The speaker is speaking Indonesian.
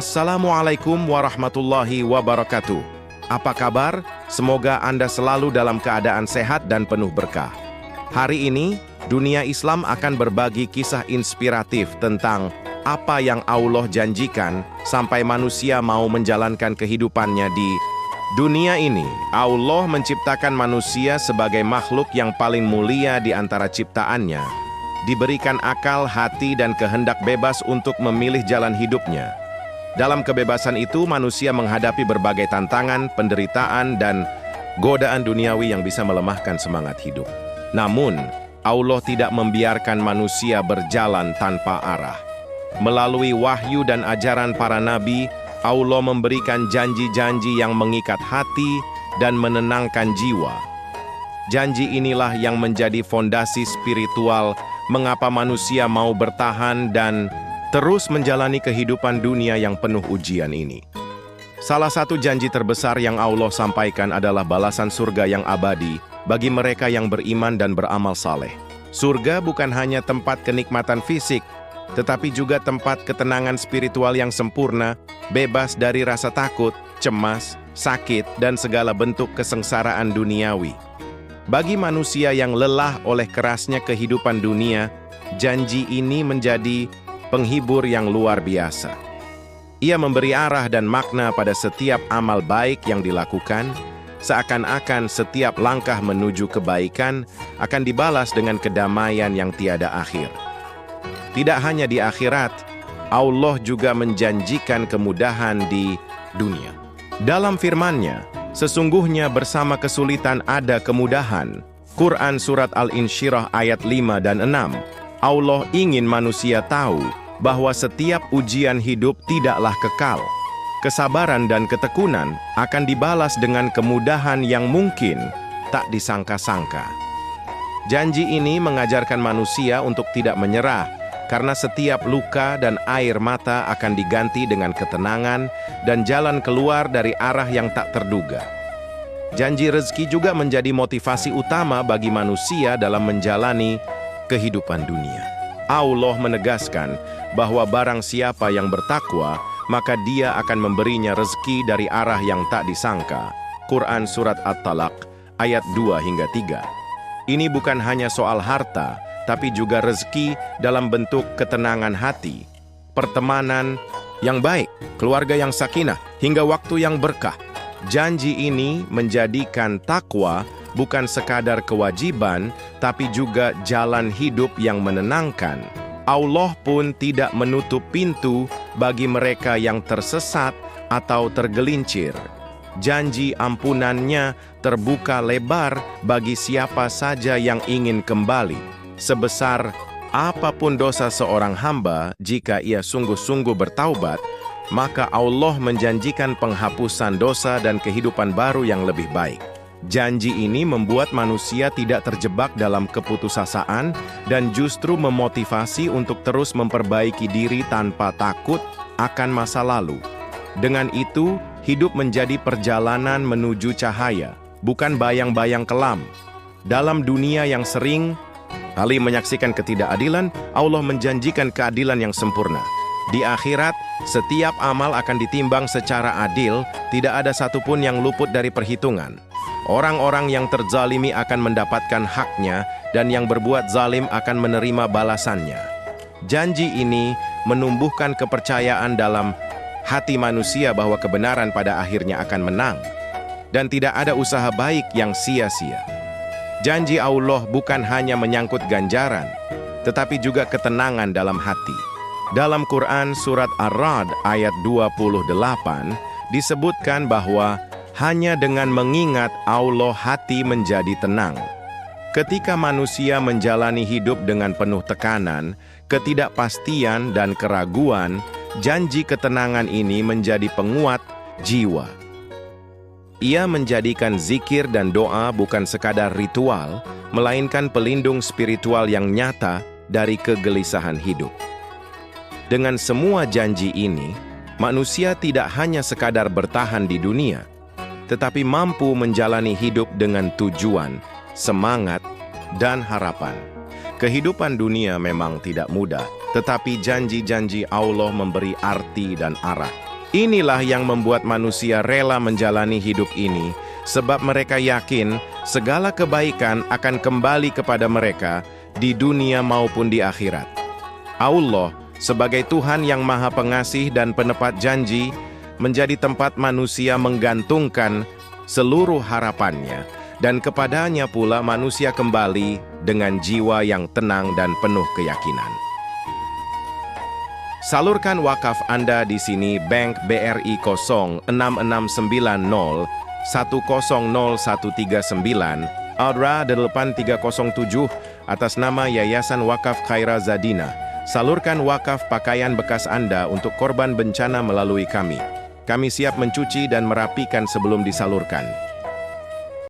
Assalamualaikum warahmatullahi wabarakatuh. Apa kabar? Semoga Anda selalu dalam keadaan sehat dan penuh berkah. Hari ini, dunia Islam akan berbagi kisah inspiratif tentang apa yang Allah janjikan sampai manusia mau menjalankan kehidupannya di dunia ini. Allah menciptakan manusia sebagai makhluk yang paling mulia di antara ciptaannya. Diberikan akal, hati, dan kehendak bebas untuk memilih jalan hidupnya. Dalam kebebasan itu, manusia menghadapi berbagai tantangan, penderitaan, dan godaan duniawi yang bisa melemahkan semangat hidup. Namun, Allah tidak membiarkan manusia berjalan tanpa arah. Melalui wahyu dan ajaran para nabi, Allah memberikan janji-janji yang mengikat hati dan menenangkan jiwa. Janji inilah yang menjadi fondasi spiritual mengapa manusia mau bertahan dan terus menjalani kehidupan dunia yang penuh ujian ini. Salah satu janji terbesar yang Allah sampaikan adalah balasan surga yang abadi bagi mereka yang beriman dan beramal saleh. Surga bukan hanya tempat kenikmatan fisik, tetapi juga tempat ketenangan spiritual yang sempurna, bebas dari rasa takut, cemas, sakit, dan segala bentuk kesengsaraan duniawi. Bagi manusia yang lelah oleh kerasnya kehidupan dunia, janji ini menjadi penghibur yang luar biasa. Ia memberi arah dan makna pada setiap amal baik yang dilakukan, seakan-akan setiap langkah menuju kebaikan akan dibalas dengan kedamaian yang tiada akhir. Tidak hanya di akhirat, Allah juga menjanjikan kemudahan di dunia. Dalam firman-Nya, sesungguhnya bersama kesulitan ada kemudahan. Quran Surat Al-Insyirah ayat 5 dan 6. Allah ingin manusia tahu bahwa setiap ujian hidup tidaklah kekal. Kesabaran dan ketekunan akan dibalas dengan kemudahan yang mungkin tak disangka-sangka. Janji ini mengajarkan manusia untuk tidak menyerah, karena setiap luka dan air mata akan diganti dengan ketenangan dan jalan keluar dari arah yang tak terduga. Janji rezeki juga menjadi motivasi utama bagi manusia dalam menjalani kehidupan dunia. Allah menegaskan bahwa barang siapa yang bertakwa, maka Dia akan memberinya rezeki dari arah yang tak disangka. Quran Surat At-Talaq ayat 2 hingga 3. Ini bukan hanya soal harta, tapi juga rezeki dalam bentuk ketenangan hati, pertemanan yang baik, keluarga yang sakinah, hingga waktu yang berkah. Janji ini menjadikan takwa bukan sekadar kewajiban, tapi juga jalan hidup yang menenangkan. Allah pun tidak menutup pintu bagi mereka yang tersesat atau tergelincir. Janji ampunannya terbuka lebar bagi siapa saja yang ingin kembali. Sebesar apapun dosa seorang hamba, jika ia sungguh-sungguh bertaubat, maka Allah menjanjikan penghapusan dosa dan kehidupan baru yang lebih baik. Janji ini membuat manusia tidak terjebak dalam keputusasaan dan justru memotivasi untuk terus memperbaiki diri tanpa takut akan masa lalu. Dengan itu, hidup menjadi perjalanan menuju cahaya, bukan bayang-bayang kelam. Dalam dunia yang sering kali menyaksikan ketidakadilan, Allah menjanjikan keadilan yang sempurna. Di akhirat, setiap amal akan ditimbang secara adil, tidak ada satupun yang luput dari perhitungan. Orang-orang yang terzalimi akan mendapatkan haknya, dan yang berbuat zalim akan menerima balasannya. Janji ini menumbuhkan kepercayaan dalam hati manusia bahwa kebenaran pada akhirnya akan menang, dan tidak ada usaha baik yang sia-sia. Janji Allah bukan hanya menyangkut ganjaran, tetapi juga ketenangan dalam hati. Dalam Quran Surat Ar-Ra'd ayat 28 disebutkan bahwa hanya dengan mengingat Allah hati menjadi tenang. Ketika manusia menjalani hidup dengan penuh tekanan, ketidakpastian, dan keraguan, janji ketenangan ini menjadi penguat jiwa. Ia menjadikan zikir dan doa bukan sekadar ritual, melainkan pelindung spiritual yang nyata dari kegelisahan hidup. Dengan semua janji ini, manusia tidak hanya sekadar bertahan di dunia, tetapi mampu menjalani hidup dengan tujuan, semangat, dan harapan. Kehidupan dunia memang tidak mudah, tetapi janji-janji Allah memberi arti dan arah. Inilah yang membuat manusia rela menjalani hidup ini, sebab mereka yakin segala kebaikan akan kembali kepada mereka di dunia maupun di akhirat. Allah, sebagai Tuhan yang Maha Pengasih dan penepat janji, menjadi tempat manusia menggantungkan seluruh harapannya, dan kepadanya pula manusia kembali dengan jiwa yang tenang dan penuh keyakinan. Salurkan wakaf Anda di sini Bank BRI 0669010139 Audra 8307 atas nama Yayasan Wakaf Khaira Zadina. Salurkan wakaf pakaian bekas Anda untuk korban bencana melalui kami. Kami siap mencuci dan merapikan sebelum disalurkan.